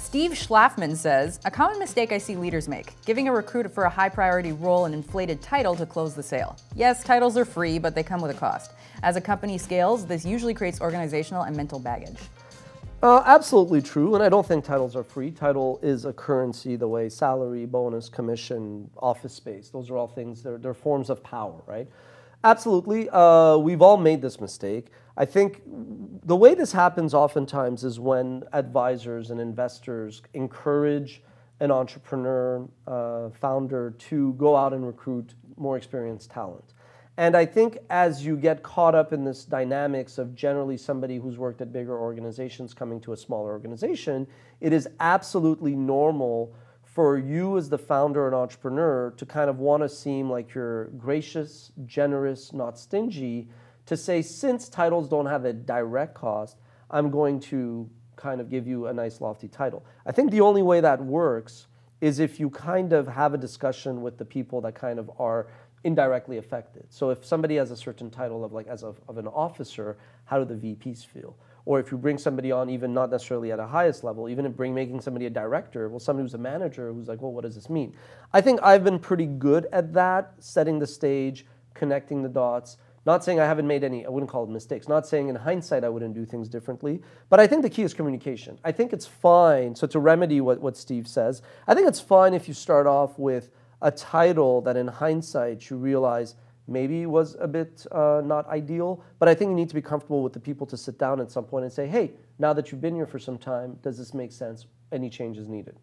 Steve Schlafman says, a common mistake I see leaders make, giving a recruit for a high priority role an inflated title to close the sale. Yes, titles are free, but they come with a cost. As a company scales, this usually creates organizational and mental baggage. Absolutely true, and I don't think titles are free. Title is a currency the way salary, bonus, commission, office space, those are all things, they're forms of power, right? Absolutely, we've all made this mistake. I think the way this happens oftentimes is when advisors and investors encourage an entrepreneur, founder to go out and recruit more experienced talent. And I think as you get caught up in this dynamics of generally somebody who's worked at bigger organizations coming to a smaller organization, it is absolutely normal for you as the founder and entrepreneur to kind of want to seem like you're gracious, generous, not stingy, to say, since titles don't have a direct cost, I'm going to kind of give you a nice lofty title. I think the only way that works is if you kind of have a discussion with the people that kind of are indirectly affected. So if somebody has a certain title of an officer, how do the VPs feel? Or if you bring somebody on, even not necessarily at a highest level, even if making somebody a director, well, somebody who's a manager who's like, well, what does this mean? I think I've been pretty good at that, setting the stage, connecting the dots. Not saying I haven't made any, I wouldn't call it mistakes. Not saying in hindsight I wouldn't do things differently. But I think the key is communication. I think it's fine, so to remedy what Steve says, I think it's fine if you start off with a title that in hindsight you realize maybe was a bit not ideal, but I think you need to be comfortable with the people to sit down at some point and say, hey, now that you've been here for some time, does this make sense? Any changes needed?